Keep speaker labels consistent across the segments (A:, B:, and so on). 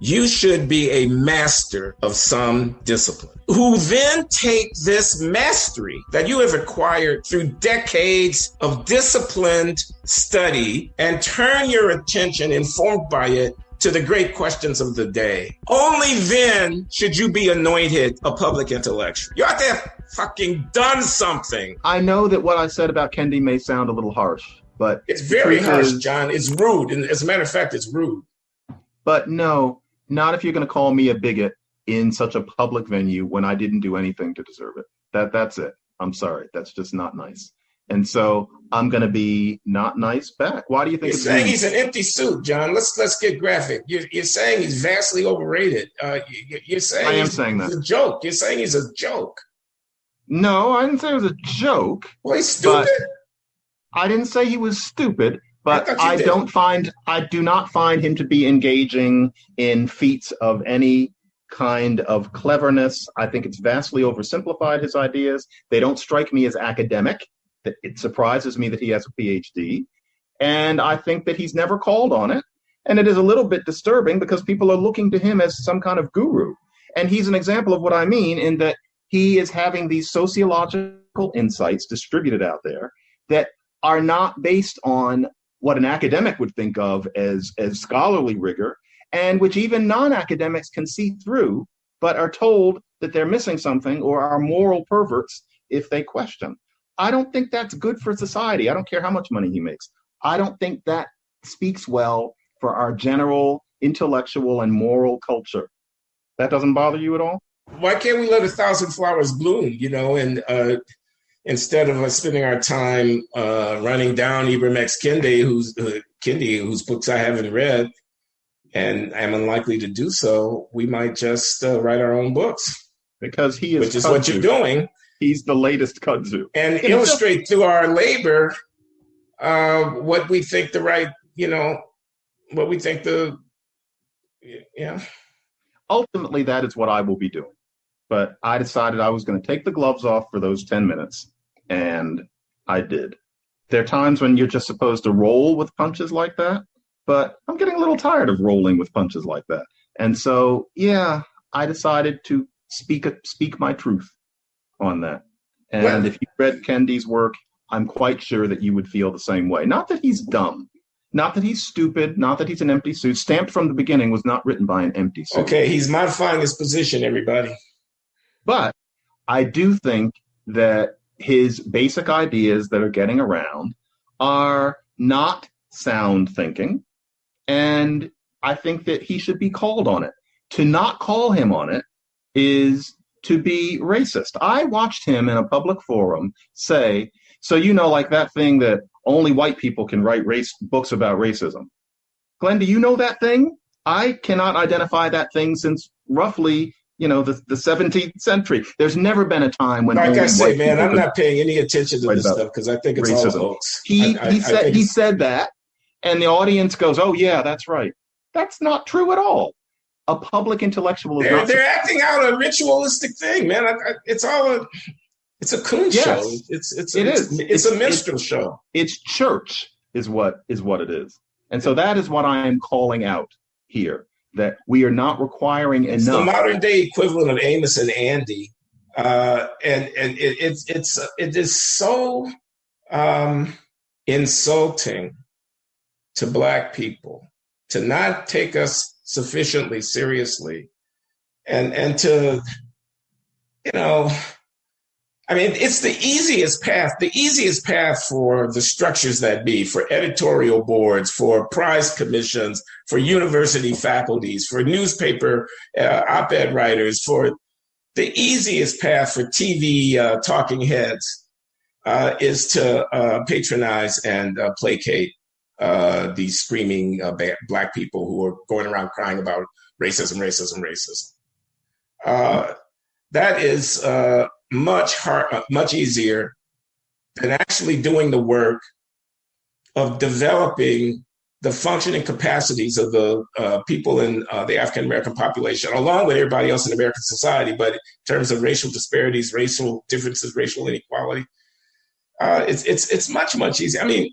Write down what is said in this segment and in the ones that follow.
A: you should be a master of some discipline, who then take this mastery that you have acquired through decades of disciplined study and turn your attention, informed by it, to the great questions of the day. Only then should you be anointed a public intellectual. You ought to have fucking done something.
B: I know that what I said about Kendi may sound a little harsh, but
A: it's very harsh, John. It's rude. And as a matter of fact, it's rude.
B: But no, not if you're going to call me a bigot in such a public venue when I didn't do anything to deserve it. That's it. I'm sorry. That's just not nice. And so I'm going to be not nice back. Why do you think?
A: You're saying he's an empty suit, John. Let's get graphic. You're saying he's vastly overrated. You're saying
B: I am saying that.
A: It's a joke. You're saying he's a joke.
B: No, I didn't say it was a joke.
A: Well, he's stupid.
B: I didn't say he was stupid, but I do not find him to be engaging in feats of any kind of cleverness. I think it's vastly oversimplified, his ideas. They don't strike me as academic. It surprises me that he has a PhD. And I think that he's never called on it. And it is a little bit disturbing because people are looking to him as some kind of guru. And he's an example of what I mean in that he is having these sociological insights distributed out there that are not based on what an academic would think of as scholarly rigor, and which even non-academics can see through, but are told that they're missing something or are moral perverts if they question. I don't think that's good for society. I don't care how much money he makes. I don't think that speaks well for our general intellectual and moral culture. That doesn't bother you at all?
A: Why can't we let 1,000 flowers bloom, and instead of us spending our time running down Ibram X. Kendi, whose books I haven't read and am unlikely to do so, we might just write our own books.
B: Because he is,
A: which is what you're doing.
B: He's the latest kudzu.
A: And illustrate through our labor what we think what we think
B: Ultimately, that is what I will be doing. But I decided I was going to take the gloves off for those 10 minutes, and I did. There are times when you're just supposed to roll with punches like that, but I'm getting a little tired of rolling with punches like that. And so, I decided to speak my truth on that. And if you read Kendi's work, I'm quite sure that you would feel the same way. Not that he's dumb, not that he's stupid, not that he's an empty suit. Stamped from the Beginning was not written by an empty suit.
A: Okay, he's modifying his position, everybody.
B: But I do think that his basic ideas that are getting around are not sound thinking. And I think that he should be called on it. To not call him on it is to be racist. I watched him in a public forum say, like that thing that only white people can write books about racism. Glenn, do you know that thing? I cannot identify that thing since roughly the 17th century. There's never been a time when.
A: Like I say, man, I'm not paying any attention to this stuff because I think it's racism. All hoax.
B: He said that, and the audience goes, "Oh yeah, that's right." That's not true at all. A public intellectual is
A: they're acting out a ritualistic thing, man. It's a coon show. It's a minstrel show.
B: It's church is what it is, and so that is what I am calling out here. That we are not requiring enough.
A: It's the modern day equivalent of Amos and Andy, and it is so insulting to Black people to not take us sufficiently seriously, and to it's the easiest path for the structures that be, for editorial boards, for prize commissions, for university faculties, for newspaper op-ed writers, for the easiest path for TV talking heads is to patronize and placate these screaming Black people who are going around crying about racism. That is much easier than actually doing the work of developing the functioning capacities of the people in the African American population, along with everybody else in American society. But in terms of racial disparities, racial differences, racial inequality, it's much easier. I mean,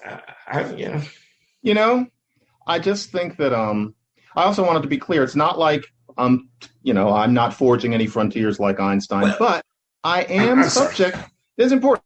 A: Yeah.
B: You know, I just think that I also wanted to be clear. It's not like I'm not forging any frontiers like Einstein,
A: Well,
B: but I am
A: I'm sorry.
B: subject. It's important.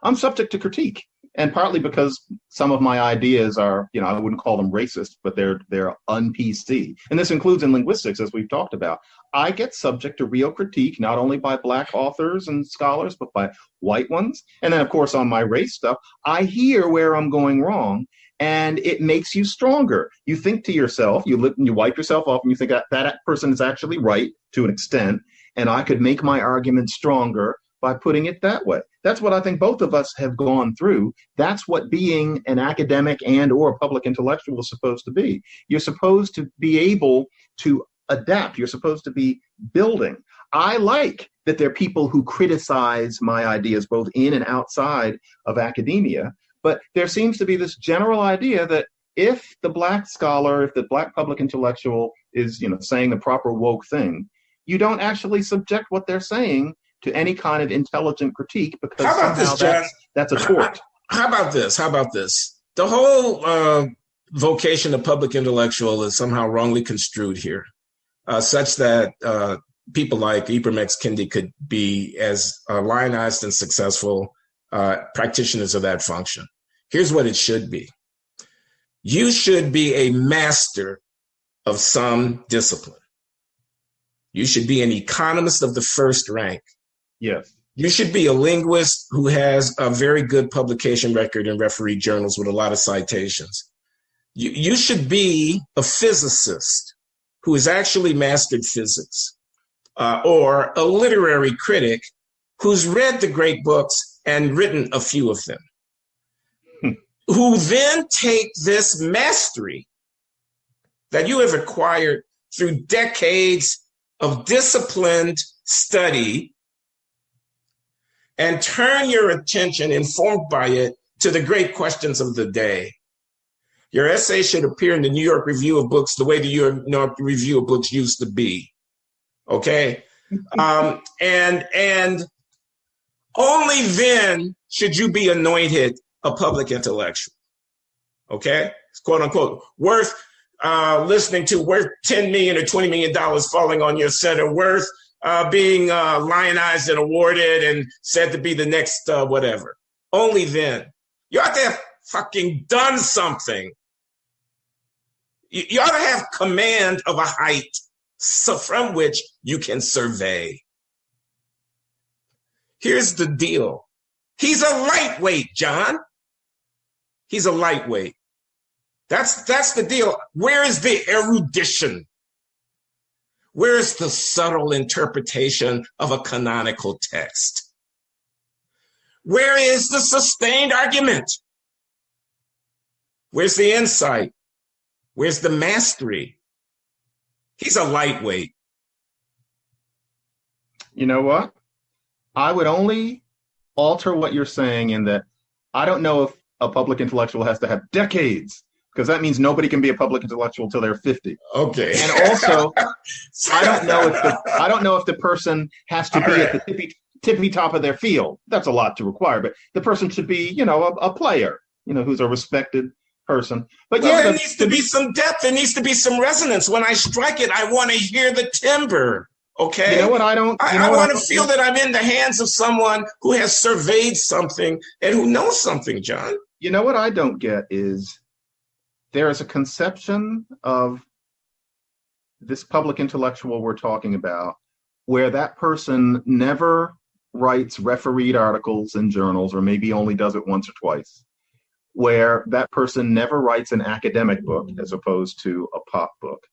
B: I'm subject to critique, and partly because some of my ideas are, I wouldn't call them racist, but they're un-PC, and this includes in linguistics, as we've talked about. I get subject to real critique, not only by Black authors and scholars, but by white ones, and then of course on my race stuff, I hear where I'm going wrong. And it makes you stronger. You think to yourself, you wipe yourself off, and you think that person is actually right to an extent, and I could make my argument stronger by putting it that way. That's what I think both of us have gone through. That's what being an academic and or a public intellectual is supposed to be. You're supposed to be able to adapt. You're supposed to be building. I like that there are people who criticize my ideas both in and outside of academia. But there seems to be this general idea that if the Black scholar, if the Black public intellectual is, saying the proper woke thing, you don't actually subject what they're saying to any kind of intelligent critique, because
A: how about this, John?
B: That's a tort.
A: How about this? The whole vocation of public intellectual is somehow wrongly construed here, such that people like Ibram X. Kendi could be as lionized and successful practitioners of that function. Here's what it should be. You should be a master of some discipline. You should be an economist of the first rank.
B: Yes.
A: You should be a linguist who has a very good publication record in refereed journals with a lot of citations. You should be a physicist who has actually mastered physics, or a literary critic who's read the great books and written a few of them, who then take this mastery that you have acquired through decades of disciplined study and turn your attention, informed by it, to the great questions of the day. Your essay should appear in the New York Review of Books the way the New York Review of Books used to be. Okay? And only then should you be anointed a public intellectual. Okay? It's quote unquote worth listening to, worth $10 million or $20 million falling on your center, worth being lionized and awarded and said to be the next whatever. Only then. You ought to have fucking done something. You ought to have command of a height from which you can survey. Here's the deal. He's a lightweight, John. He's a lightweight. That's the deal. Where is the erudition? Where is the subtle interpretation of a canonical text? Where is the sustained argument? Where's the insight? Where's the mastery? He's a lightweight.
B: You know what? I would only alter what you're saying in that I don't know if a public intellectual has to have decades, because that means nobody can be a public intellectual till they're 50.
A: Okay.
B: And also, I don't know if the person has to be at the tippy top of their field. That's a lot to require, but the person should be, a player, who's a respected person. But
A: well, there needs to be some depth. There needs to be some resonance. When I strike it, I want to hear the timbre. Okay.
B: You know what I don't?
A: I want to feel that I'm in the hands of someone who has surveyed something and who knows something, John.
B: You know what I don't get is there is a conception of this public intellectual we're talking about where that person never writes refereed articles in journals, or maybe only does it once or twice, where that person never writes an academic book as opposed to a pop book,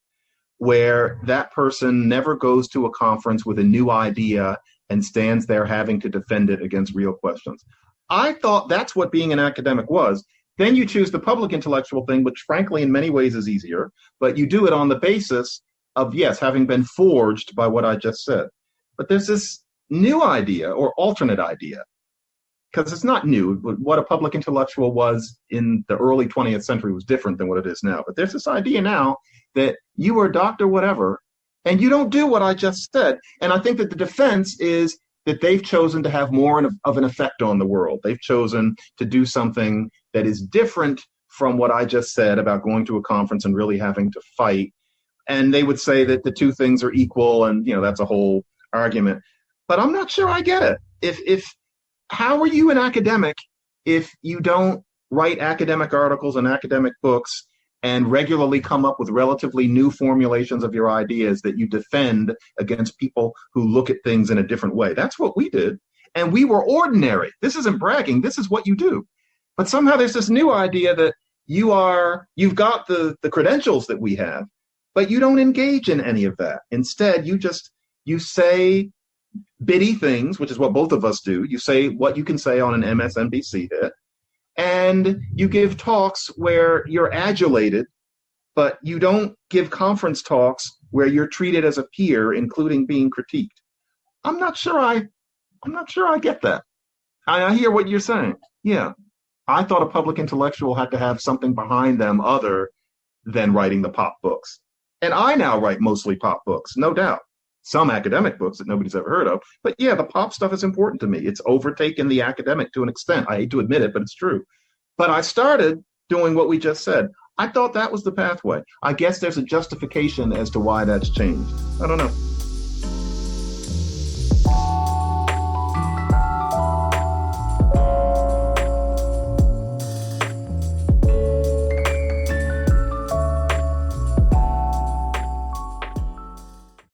B: where that person never goes to a conference with a new idea and stands there having to defend it against real questions. I thought that's what being an academic was. Then you choose the public intellectual thing, which frankly in many ways is easier, but you do it on the basis of, yes, having been forged by what I just said. But there's this new idea or alternate idea, because it's not new. What a public intellectual was in the early 20th century was different than what it is now. But there's this idea now that you are Dr. Whatever, and you don't do what I just said. And I think that the defense is that they've chosen to have more of an effect on the world. They've chosen to do something that is different from what I just said about going to a conference and really having to fight. And they would say that the two things are equal, and that's a whole argument. But I'm not sure I get it. If how are you an academic if you don't write academic articles and academic books and regularly come up with relatively new formulations of your ideas that you defend against people who look at things in a different way? That's what we did. And we were ordinary. This isn't bragging. This is what you do. But somehow there's this new idea that you've got the credentials that we have, but you don't engage in any of that. Instead, you say bitty things, which is what both of us do. You say what you can say on an MSNBC hit, and you give talks where you're adulated, but you don't give conference talks where you're treated as a peer, including being critiqued. I'm not sure I get that. I hear what you're saying. Yeah. I thought a public intellectual had to have something behind them other than writing the pop books. And I now write mostly pop books, no doubt. Some academic books that nobody's ever heard of. But yeah, the pop stuff is important to me. It's overtaken the academic to an extent. I hate to admit it, but it's true. But I started doing what we just said. I thought that was the pathway. I guess there's a justification as to why that's changed. I don't know.